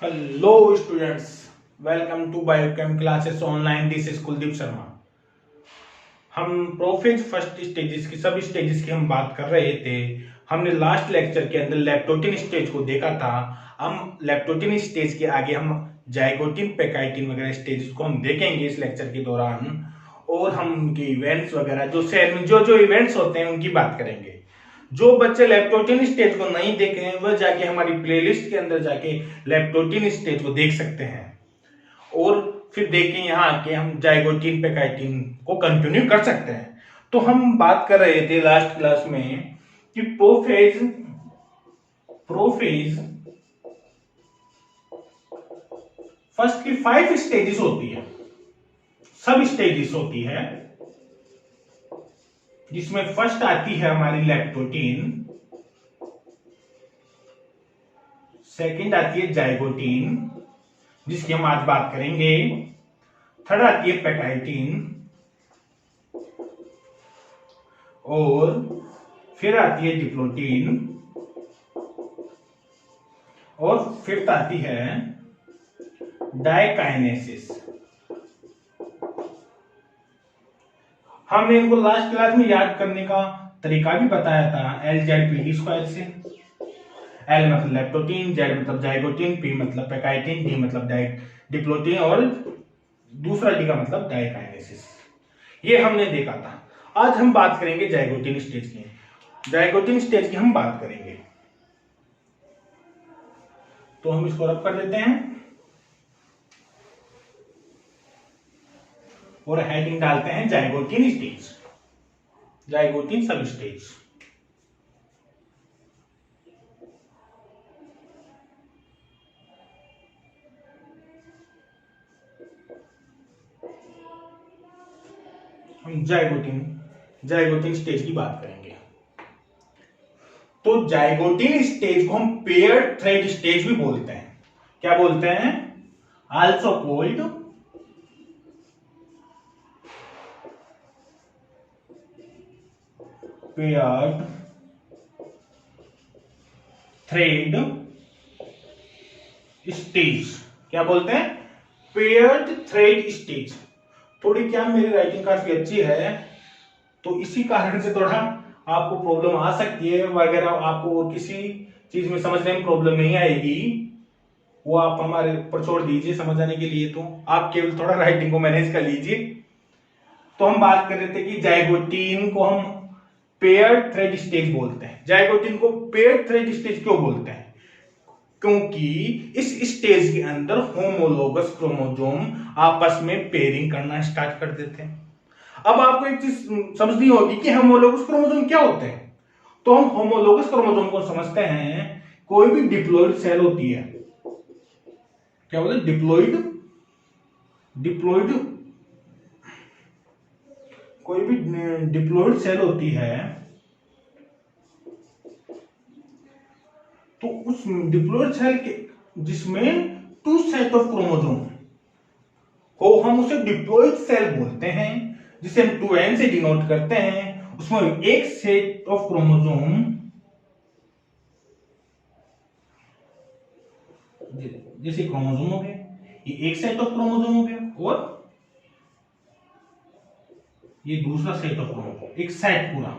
Hello students, welcome to biochem classes online. This is Kuldeep Sharma. हम prophase first stages की सब stages की हम बात कर रहे थे। हमने लास्ट लेक्चर के अंदर लेप्टोटिन स्टेज को देखा था। हम लेप्टोटिन स्टेज के आगे हम जाइगोटिन पेकाइटिन वगैरह स्टेजेस को हम देखेंगे इस लेक्चर के दौरान, और हम उनके इवेंट्स वगैरह जो सेल में जो जो इवेंट्स होते हैं उनकी बात करेंगे। जो बच्चे लेप्टोटिन स्टेज को नहीं देखे हैं वह जाके हमारी प्लेलिस्ट के अंदर जाके लेप्टोटिन स्टेज को देख सकते हैं, और फिर देखें यहाँ आके हम जाइगोटिन पेकाइटिन को कंटिन्यू कर सकते हैं। तो हम बात कर रहे थे लास्ट क्लास में कि प्रोफेज प्रोफेज फर्स्ट की 5 स्टेजेस होती है, सब स्टेजेस होती है, जिसमें फर्स्ट आती है हमारी लेप्टोटिन, सेकंड आती है जाइगोटिन जिसकी हम आज बात करेंगे, थर्ड आती है पेकाइटिन, और फिर आती है डिप्लोटिन, और फिफ्थ आती है डायकाइनेसिस। हमने इनको लास्ट क्लास में याद करने का तरीका भी बताया था, LZPD² से। L मतलब लेप्टोटिन, Z मतलब जाइगोटिन, P मतलब पेकाइटिन, D मतलब डिप्लोटिन, और दूसरा D का मतलब डायकाइनेसिस। ये हमने देखा था। आज हम बात करेंगे जाइगोटिन स्टेज की। जाइगोटिन स्टेज की हम बात करेंगे, तो हम इसको रब कर देते हैं और हेडिंग डालते हैं जाइगोटिन स्टेज, जाइगोटिन सब स्टेज। हम जाइगोटिन स्टेज की बात करेंगे। तो जाइगोटिन स्टेज को हम पेयर्ड थ्रेड स्टेज भी बोलते हैं। क्या बोलते हैं? Also called paired thread stage. क्या बोलते हैं? Paired thread stage. थोड़ी क्या मेरी राइटिंग काफी अच्छी है, तो इसी कारण से थोड़ा आपको प्रॉब्लम आ सकती है वगैरह, आपको किसी चीज में समझने में प्रॉब्लम नहीं आएगी, वो आप हमारे ऊपर छोड़ दीजिए समझाने के लिए। तो आप केवल थोड़ा राइटिंग को मैनेज कर लीजिए। तो हम बात कर रहे थे कि जाइगोटिन को हम पेयर्ड थ्रेड स्टेज बोलते हैं। जाइगोटिन को पेयर्ड थ्रेड स्टेज क्यों बोलते हैं? क्योंकि इस स्टेज के अंदर होमोलोगस क्रोमोसोम आपस में पेयरिंग करना स्टार्ट कर देते हैं। अब आपको एक चीज समझनी होगी कि होमोलोगस क्रोमोसोम क्या होते हैं। तो हम होमोलोगस क्रोमोसोम को समझते हैं, कोई भी डिप्लॉइड सेल होती है। क्या बोलते हैं? डिप्लॉइड डिप्लॉइड कोई भी डिप्लॉइड सेल होती है, तो उस डिप्लॉइड सेल के जिसमें 2 सेट ऑफ क्रोमोसोम हो, हम उसे डिप्लॉइड सेल बोलते हैं, जिसे हम 2n से डिनोट करते हैं। उसमें एक सेट ऑफ क्रोमोसोम, जैसे क्रोमोसोम हो गए, ये एक सेट ऑफ क्रोमोसोम हो गया, और ये दूसरा सेट ऑफ क्रोमोसोम, एक सेट पूरा।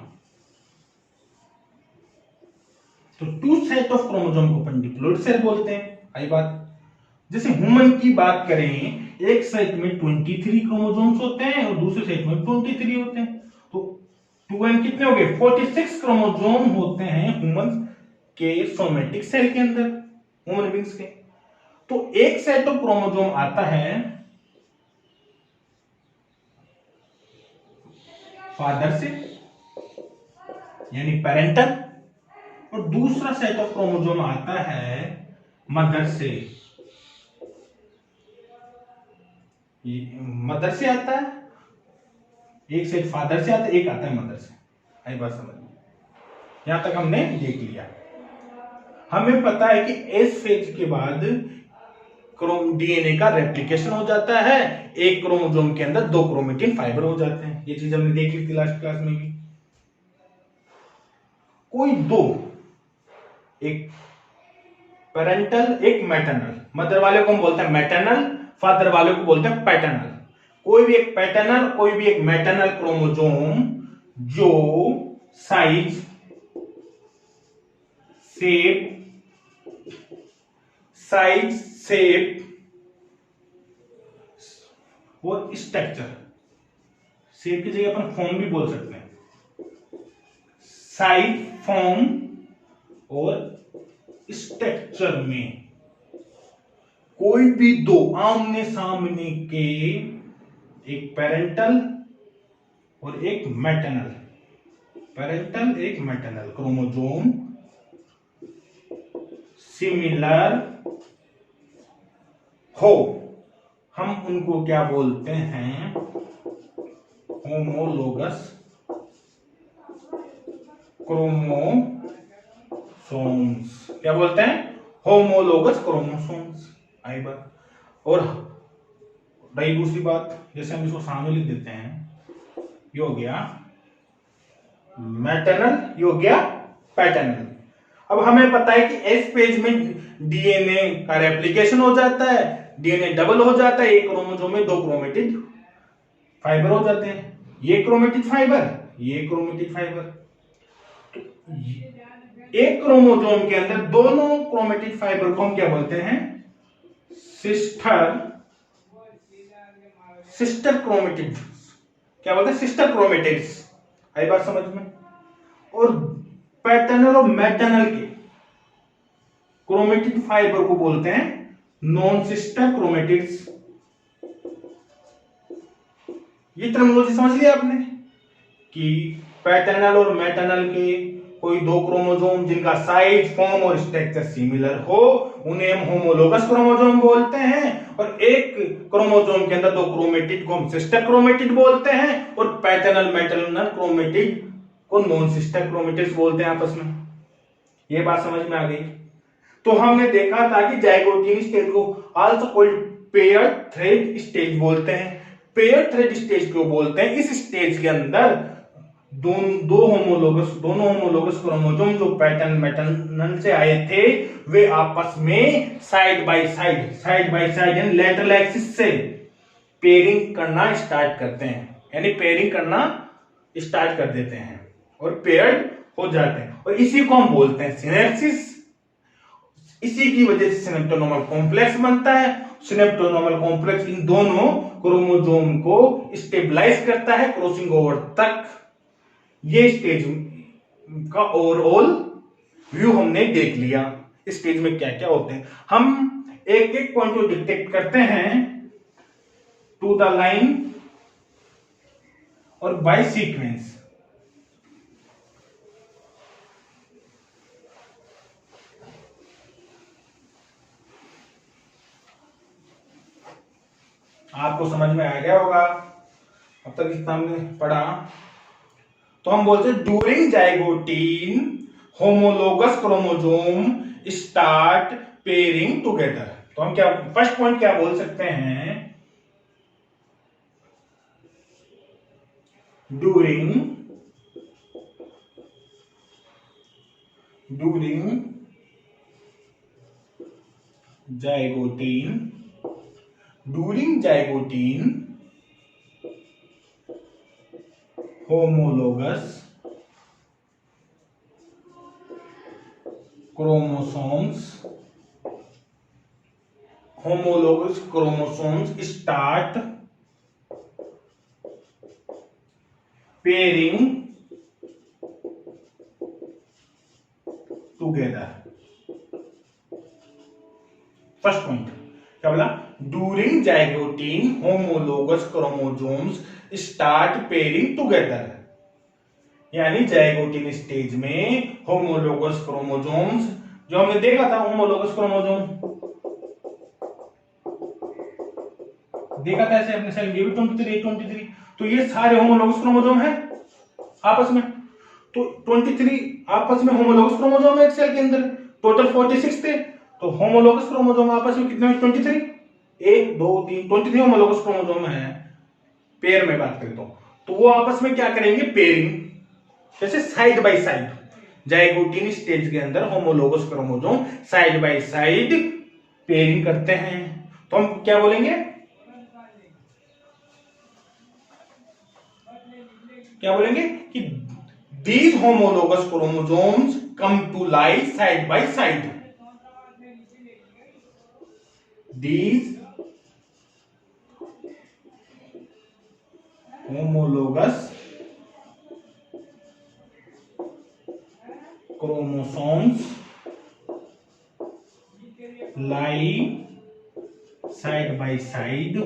तो 2 सेट ऑफ क्रोमोसोम को अपन डिप्लॉइड सेल बोलते हैं। आई बात। जैसे ह्यूमन की बात करें, एक सेट में 23 क्रोमोसोम्स होते हैं और दूसरे सेट में 23 होते हैं। तो 2n कितने हो गए? 46 क्रोमोसोम होते हैं ह्यूमन के सोमेटिक सेल के अंदर, ह्यूमन बींग्स के। तो एक सेट ऑफ क्रोमोसोम आता है फादर से, यानी पेरेंटल, और दूसरा सेट ऑफ क्रोमोसोम आता है मदर से। मदर से आता है, एक सेट फादर से आता है, एक आता है मदर से। आई बात समझ में? यहां तक हमने देख लिया। हमें पता है कि एस फेज के बाद डीएनए का रेप्लिकेशन हो जाता है, एक क्रोमोसोम के अंदर 2 क्रोमेटिन फाइबर हो जाते हैं। ये चीज हमने देख ली थी लास्ट क्लास में भी। कोई दो, एक पैरेंटल एक मैटरनल। मदर वाले को हम बोलते हैं मैटरनल, फादर वाले को बोलते हैं पैटर्नल। कोई भी एक पैटर्नल, कोई भी एक मैटरनल क्रोमोसोम जो साइज, शेप और स्ट्रक्चर, शेप की जगह अपन फॉर्म भी बोल सकते हैं, साइज, फॉर्म और स्ट्रक्चर में कोई भी दो आमने सामने के, एक पैरेंटल और एक मैटरनल, पैरेंटल एक मैटरनल क्रोमोसोम सिमिलर हो, हम उनको क्या बोलते हैं? Homologous chromosomes. क्या बोलते हैं? Homologous chromosomes. आई बात। और रही दूसरी बात, जैसे हम इसको सामने लिख देते हैं, ये हो गया मैटरनल, ये हो गया पैटर्नल। अब हमें पता है कि एस पेज में डीएनए का रेप्लिकेशन हो जाता है, डीएनए डबल हो जाता है, एक क्रोमोसोम में 2 क्रोमेटिड फाइबर हो जाते हैं, ये क्रोमेटिड फाइबर, ये क्रोमेटिड फाइबर। तो एक क्रोमोसोम के अंदर दोनों क्रोमेटिड फाइबर को हम क्या बोलते हैं? Sister chromatid. क्या बोलते हैं? Sister chromatids. आई बात समझ में? और पैटर्नल और मैटर्नल के क्रोमेटिड फाइबर को बोलते हैं नॉन सिस्टर क्रोमेटिड्स। ये टर्मिनोलॉजी समझ लिया आपने कि पैटर्नल और मैटर्नल के कोई 2 क्रोमोसोम जिनका साइज, फॉर्म और स्ट्रक्चर सिमिलर हो, उन्हें हम होमोलोगस क्रोमोसोम बोलते हैं। और एक क्रोमोसोम के अंदर 2 क्रोमेटिड को हम सिस्टर क्रोमेटिड बोलते हैं, और पैटर्नल मैटर्नल क्रोमेटिड को नॉन सिस्टर क्रोमेटिड्स बोलते हैं आपस में। ये बात समझ में आ गई? तो हमने देखा था कि जाइगोटिन स्टेज को also called paired thread stage बोलते हैं। पेयर्ड थ्रेड स्टेज क्यों बोलते हैं? इस स्टेज के अंदर दोनों होमोलोगस क्रोमोसोम जो पैटर्न मैटर्नल से आए थे, वे आपस में side by side and lateral axis से पेयरिंग करना स्टार्ट करते हैं, यानी पेयरिंग करना स्टार्ट कर देते हैं और पेयर्ड हो जाते हैं, और इसी को हम बोलते हैं सिनेप्सिस। इसी की वजह से सिनेप्टोनोमल कॉम्प्लेक्स बनता है। सिनेप्टोनोमल कॉम्प्लेक्स इन दोनों क्रोमोसोम को स्टेबलाइज करता है क्रॉसिंग ओवर तक। ये स्टेज का ओवरऑल व्यू हमने देख लिया। स्टेज में क्या क्या होते हैं, हम एक एक पॉइंट को डिटेक्ट करते हैं टू द लाइन और बाय सीक्वेंस। आपको समझ में आ गया होगा अब तक इतना हमने पढ़ा। तो हम बोलते हैं during zygotene homologous chromosome start pairing together. तो हम क्या फर्स्ट पॉइंट क्या बोल सकते हैं? During zygotene homologous chromosomes start pairing together। First point क्या बोला? During zygotene homologous chromosomes start pairing together, यानी जाइगोटीन स्टेज में होमोलोगस क्रोमोसोम्स, जो हमने देखा था होमोलोगस क्रोमोसोम देखा था ऐसे अपने सेल में 23, तो ये सारे होमोलोगस क्रोमोसोम है आपस में। तो 23 आपस में होमोलोगस क्रोमोसोम है एक सेल के अंदर, टोटल 46 थे। तो होमोलोगस क्रोमोसोम आपस में कितने? 23, 1 2 3 23 होमोलोगस क्रोमोसोम है पेयर में बात करें तो वो आपस में क्या करेंगे? पेयरिंग, जैसे side by side. Zygotene stage के अंदर homologous chromosome side by side pairing करते हैं। तो हम क्या बोलेंगे, क्या बोलेंगे कि these homologous chromosomes come to lie side by side. These homologous chromosomes lie side by side.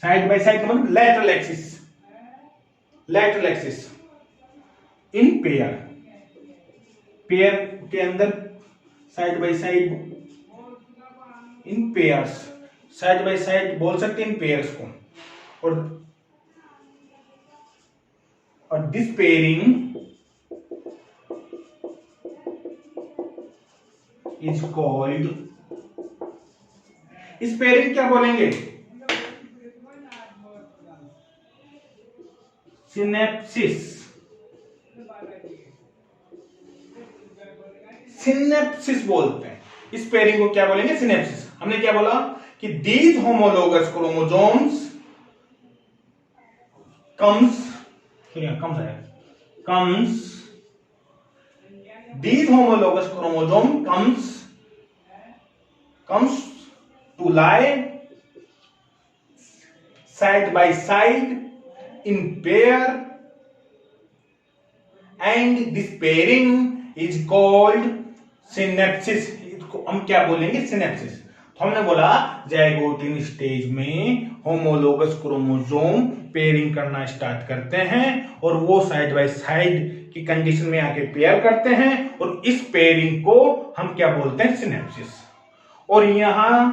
Side by side मतलब lateral axis, lateral axis in pair, pair के अंदर side by side in pairs, side by side बोल सकते हैं इन pairs को। और this pairing is called, इस pairing क्या बोलेंगे, सिनेप्सिस। सिनेप्सिस बोलते हैं इस पेयरिंग को, क्या बोलेंगे, सिनेप्सिस। हमने क्या बोला कि these homologous chromosomes comes these homologous chromosome comes to lie side by side in pair and this pairing is called synapsis। इसको हम क्या बोलेंगे, सिनेप्सिस। तो हमने बोला जाइगोटिन स्टेज में होमोलोगस क्रोमोसोम पेयरिंग करना स्टार्ट करते हैं और वो साइड बाय साइड की कंडीशन में आके पेयर करते हैं और इस पेयरिंग को हम क्या बोलते हैं, सिनेप्सिस। और यहां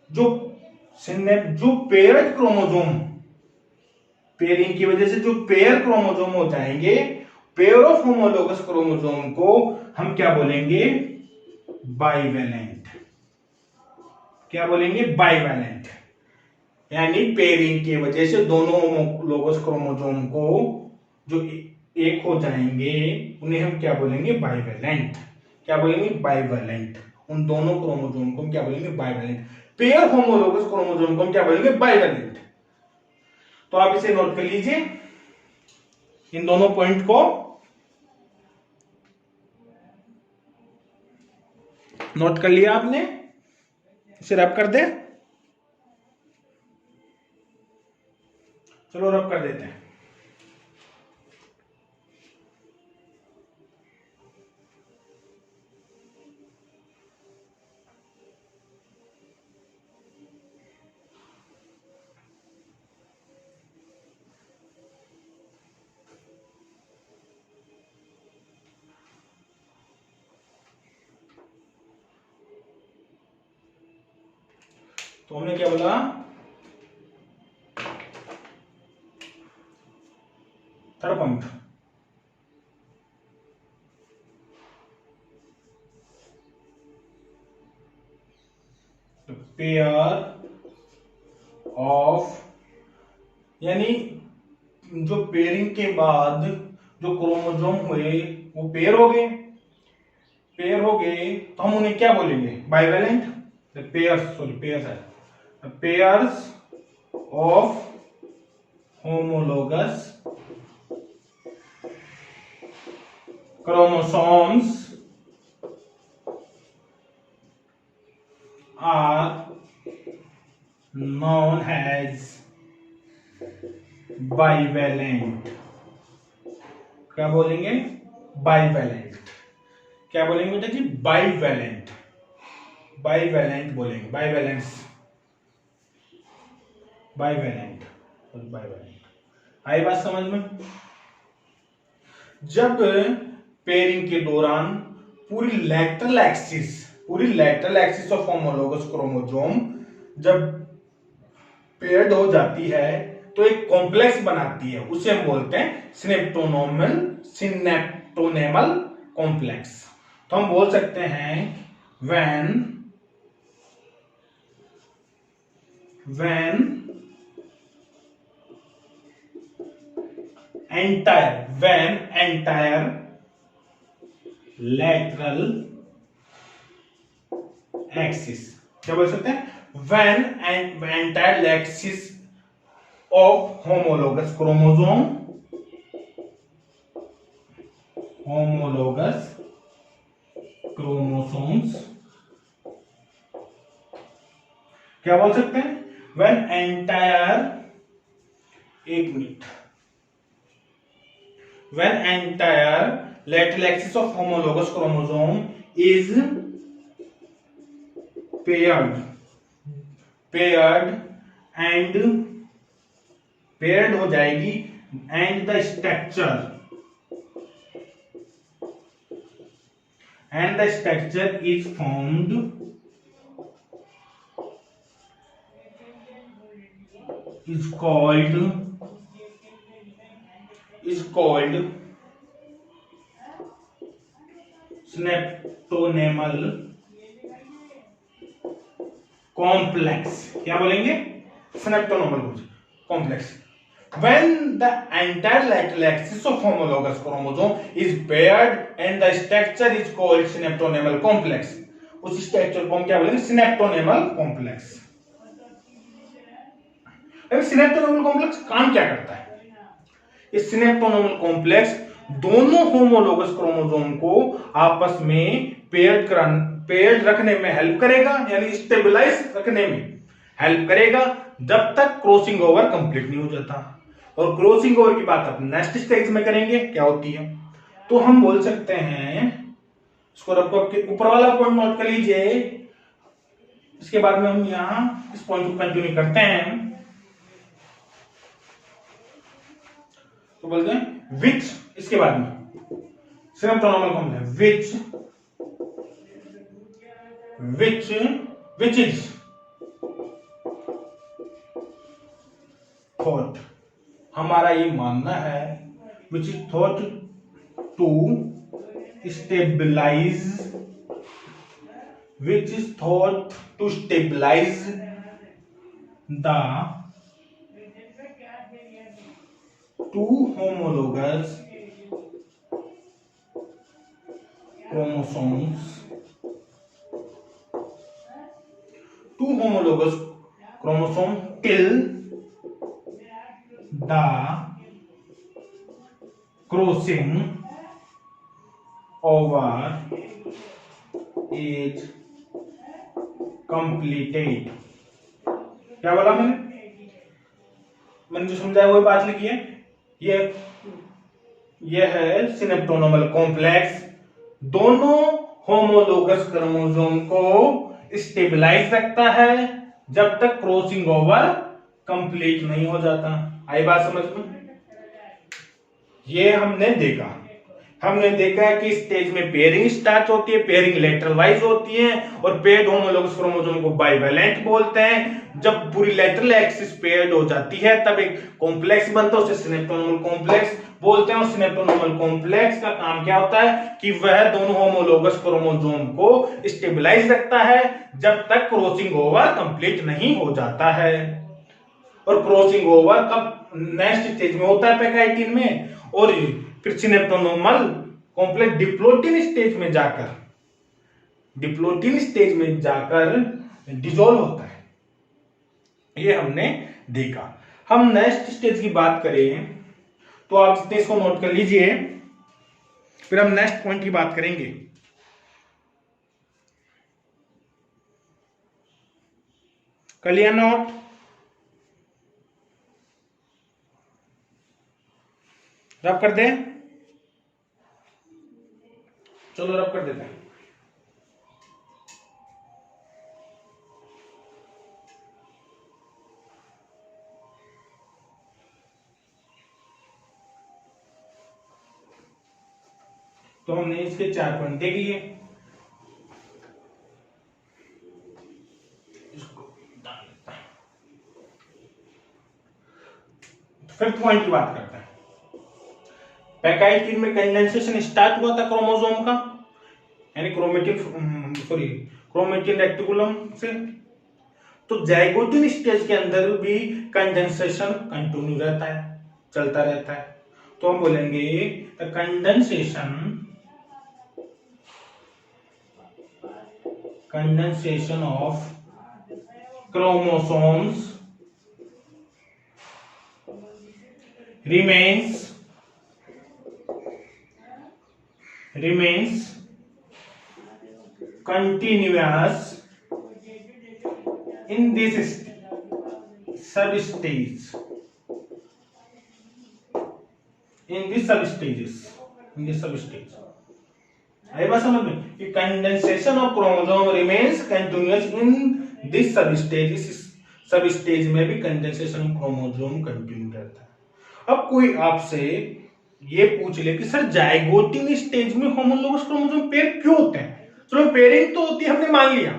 जो पेयर्ड क्रोमोसोम, पेयरिंग की वजह से जो पेयर क्रोमोसोम हो जाएंगे, पेयर ऑफ होमोलोगस क्रोमोसोम को हम क्या बोलेंगे, बाइवेलेंट। क्या बोलेंगे, बाइवेलेंट। यानी पेयरिंग की वजह से दोनों होमोलोगस क्रोमोसोम को जो एक हो जाएंगे उन्हें हम क्या बोलेंगे, बाइवेलेंट। क्या बोलेंगे, बाइवेलेंट। उन दोनों क्रोमोसोम को हम क्या बोलेंगे, बाइवेलेंट। पेयर होमोलोगस क्रोमोसोम को हम क्या बोलेंगे, बाइवेलेंट। तो आप इसे नोट कर लीजिए, इन दोनों पॉइंट को नोट कर लिया आपने, इसे रब कर दे। चलो रब कर देते हैं। तो हमने क्या बोला, थर्ड पॉइंट, पेयर ऑफ, यानी जो पेयरिंग के बाद जो क्रोमोसोम हुए वो पेयर हो गए, पेयर हो गए तो हम उन्हें क्या बोलेंगे, बाइवेलेंट। पेयर्स है, pairs of homologous chromosomes are known as bivalent। क्या बोलेंगे, बाइवेलेंट। क्या बोलेंगे बेटा जी, बाइवेलेंट। बाइवेलेंट बोलेंगे, बाइवेलेंस, बाइवेलेंट, बाइवेलेंट। आई बात समझ में। जब पेयरिंग के दौरान पूरी lateral axis of homologous chromosome जब पेयर्ड हो जाती है तो एक कॉम्प्लेक्स बनाती है, उसे हम बोलते हैं सिनेप्टोनेमल कॉम्प्लेक्स। तो हम बोल सकते हैं when entire lateral axis, क्या बोल सकते हैं, when entire axis of homologous chromosomes, क्या बोल सकते हैं, when entire, एक minute, when entire lateral axis of homologous chromosome is paired हो जाएगी, and the structure is formed is called synaptonemal complex, क्या बोलेंगे, synaptonemal complex. When the entire lateral axis of homologous chromosome is paired and the structure is called synaptonemal complex, उस structure को हम क्या बोलेंगे, synaptonemal complex. अब synaptonemal complex काम क्या करता है, इस synaptonemal complex दोनों होमोलोगस क्रोमोसोम को आपस में पेयर्ड रखने में हेल्प करेगा, यानी स्टेबलाइज रखने में हेल्प करेगा, जब तक क्रॉसिंग ओवर कंप्लीट नहीं हो जाता. और क्रॉसिंग ओवर की बात अपन नेक्स्ट स्टेज में करेंगे क्या होती है. तो हम बोल सकते हैं, इसको रखो, आपके ऊपर वाला पॉइंट नोट कर लीजिए, इसके बाद में हम यहां इस पॉइंट को कंटिन्यू करते हैं. तो बोलते हैं विच, इसके बाद में synaptonemal complex, which is thought, हमारा ये मानना है, which is thought to stabilize the two homologous chromosomes till the crossing over is completed. क्या बोला मैंने जो समझाया वही बात लिखी है. ये है सिनेप्टोनोमल कॉम्प्लेक्स, दोनों होमोलोगस क्रोमोसोम को स्टेबलाइज रखता है जब तक क्रॉसिंग ओवर कंप्लीट नहीं हो जाता. आई बात समझ में. ये हमने देखा है कि स्टेज में पेयरिंग स्टार्ट होती है, पेयरिंग लेटरल वाइज होती है, और पेयर्ड होमोलोगस क्रोमोसोम को बाइवेलेंट बोलते हैं. जब पूरी लेटरल एक्सिस पेयर्ड हो जाती है तब एक कॉम्प्लेक्स बनता है, उसे सिनेप्टोनोमल कॉम्प्लेक्स बोलते हैं. और सिनेप्टोनोमल कॉम्प्लेक्स का काम क्या होता है कि वह दोनों होमोलोगस क्रोमोसोम को स्टेबलाइज रखता है जब तक क्रॉसिंग ओवर कंप्लीट नहीं हो जाता है. और क्रॉसिंग ओवर कब नेक्स्ट स्टेज में होता है, पैकाइटिन में, और फिर सिनेप्टोनोमल कॉम्प्लेक्स डिप्लोटिन स्टेज में जाकर डिसॉल्व होता है. ये हमने देखा. हम नेक्स्ट स्टेज की बात करें तो आप जितने इसको नोट कर लीजिए, फिर हम नेक्स्ट पॉइंट की बात करेंगे. कर लिया नोट? रब कर दे, चलो रब कर देते हैं. तो हमने इसके 4 पॉइंट देख लिए. फिफ्थ पॉइंट की बात करते हैं. पैकाइटिन में कंडेंसेशन स्टार्ट हुआ था क्रोमोसोम का, यानी क्रोमेटिन रेक्टिकुलम से. तो जाइगोटिन स्टेज के अंदर भी कंडेंसेशन कंटिन्यू रहता है, चलता रहता है. तो हम बोलेंगे the condensation of chromosomes remains continuous in this substage आई बात समझ में कि condensation of chromosome remains continuous in this substage, इस सबस्टेज में भी कंडेंसेशन ऑफ क्रोमोसोम कंटिन्यू रहता है। अब कोई आपसे ये पूछ ले कि सर जाइगोटिन स्टेज में होमोलोगस क्रोमोसोम पेयर क्यों होते हैं? चलो पेयरिंग तो होती है, हमने मान लिया,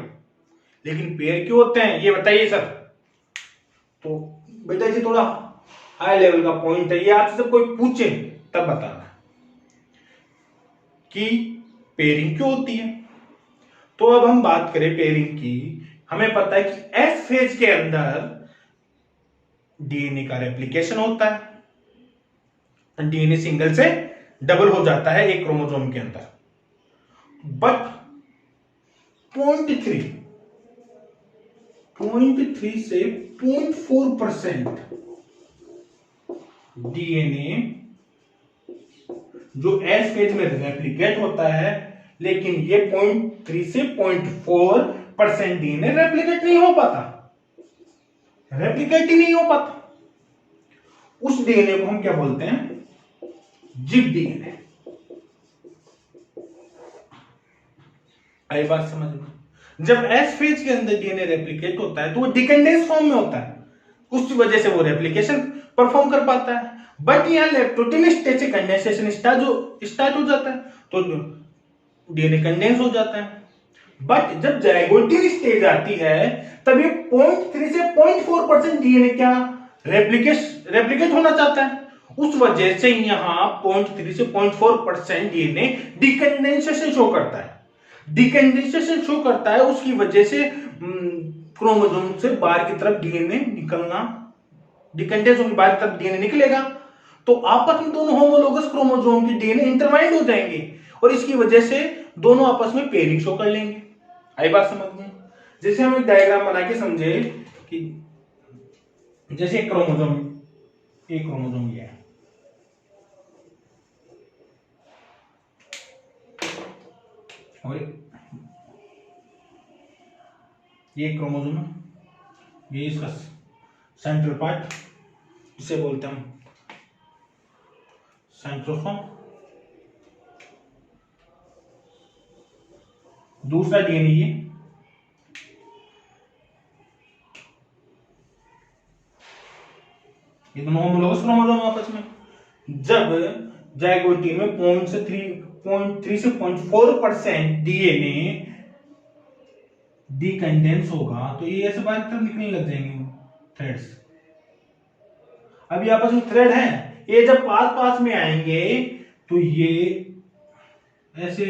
लेकिन पेयर क्यों होते हैं ये बताइए सर। तो बेटा जी थोड़ा हाई लेवल का पॉइंट है, ये आपसे कोई पूछे तब बताना कि पेयरिंग क्यों होती है। तो अब हम बात करें पेयरिंग की, हमें पता है कि एस फेज के अंदर डीएनए का रेप्लिकेशन होता है, डीएनए सिंगल से डबल हो जाता है एक क्रोमोसोम के अंदर, बट 0.3 से 0.4% डीएनए जो एस फेज में रेप्लिकेट होता है, लेकिन ये 0.3 से 0.4% डीएनए रेप्लिकेट नहीं हो पाता, रेप्लिकेट ही नहीं हो पाता। उस डीएनए को हम क्या बोलते हैं? Zig DNA. आई बात समझ में? जब एस फेज के अंदर डीएनए रेप्लिकेट होता है तो वो डिकेंडेंस फॉर्म में होता है, उस वजह से वो रेप्लिकेशन परफॉर्म कर पाता है। बट यहां लेप्टोटिन स्टेज से कंडेंसेशन स्टार्ट हो जाता है तो डीएनए कंडेंस हो जाता है। बट जब जाइगोटिन स्टेज आती है तब ये 0.3 से 0.4% डीएनए क्या रेप्लिकेट होना चाहता है, उस वजह से यहां 0.3 से 0.4% डीएनए डिकंडेंसेशन शो करता है। डिकंडेंसेशन शो करता है, उसकी वजह से क्रोमोसोम से बाहर की तरफ डीएनए निकलना, डिकंडेंस होकर बाहर की तरफ डीएनए निकलेगा तो आपस में दोनों होमोलोगस क्रोमोसोम के डीएनए इंटरवाइंड हो जाएंगे और इसकी वजह से दोनों आपस में पेयरिंग शो कर लेंगे। आई बात समझ में? जैसे हम एक डायग्राम बना के समझे कि जैसे एक क्रोमोसोम ये है, और ये क्रोमोसोम है, ये इसका सेंट्रल पार्ट, इसे बोलते हैं हम सेंट्रोसोम। दूसरा डीएनए ये दोनों होमोलोगस क्रोमोसोम आपस में। जब जाइगोटी में 0.3 से 0.4% डीएनए डिकंडेंस होगा तो ये ऐसे बाहर की तरफ निकलने लग जाएंगे थ्रेड्स। अभी आपस में थ्रेड है, ये जब पास में आएंगे तो ये ऐसे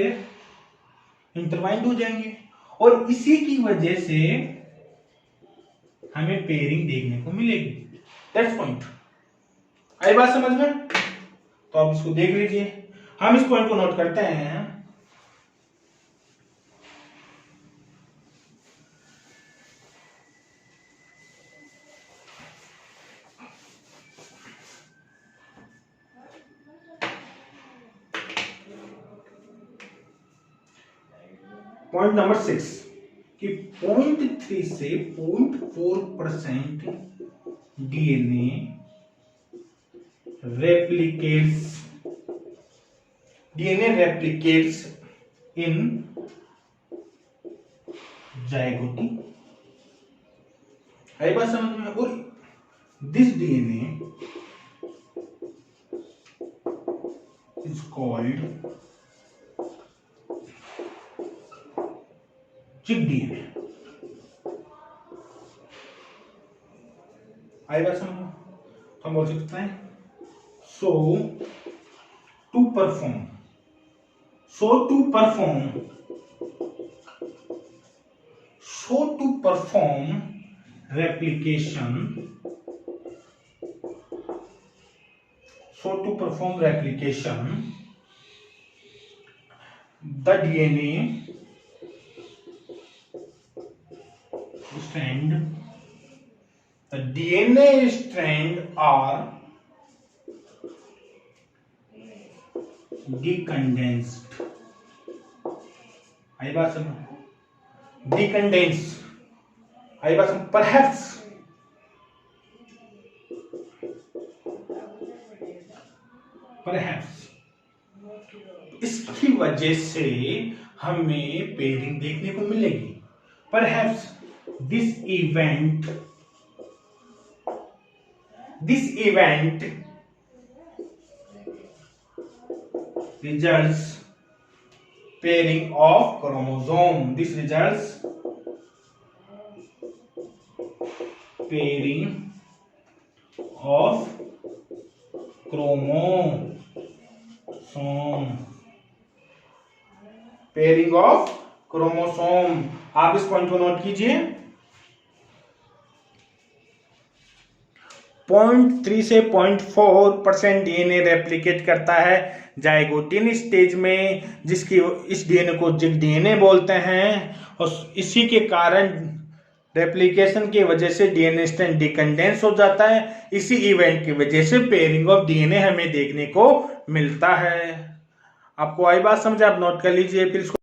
इंटरवाइंड हो जाएंगे और इसी की वजह से हमें पेयरिंग देखने को मिलेगी। That's point. आई बात समझ में? तो आप इसको देख लीजिए, हम इस पॉइंट को नोट करते हैं। पॉइंट नंबर 6 कि 0.3 से 0.4% डीएनए रेप्लिकेट्स इन जाइगोटी। आई बात समझ में? और दिस डीएनए इज कॉल्ड चिक डीएनए। आई बात समझ में? तो हम बोल सकते हैं so to perform replication So to perform replication, the DNA strand are decondensed. आई बात समझ? Decondensed. आई बात समझ? Perhaps इसकी वजह से हमें पेयरिंग देखने को मिलेगी. Perhaps this event results pairing of chromosome. This results pairing of chromosome. आप इस पॉइंट को नोट कीजिए. 0.3 से 0.4% डीएनए रेप्लिकेट करता है जाइगोटिन स्टेज में, जिसकी इस डीएनए को डीएनए बोलते हैं. और इसी के कारण रेप्लिकेशन की वजह से डीएनए स्ट्रैंड डिकंडेंस हो जाता है. इसी इवेंट की वजह से पेयरिंग ऑफ डीएनए हमें देखने को मिलता है. आपको आई बात समझ? आप नोट कर लीजिए फिर इसको.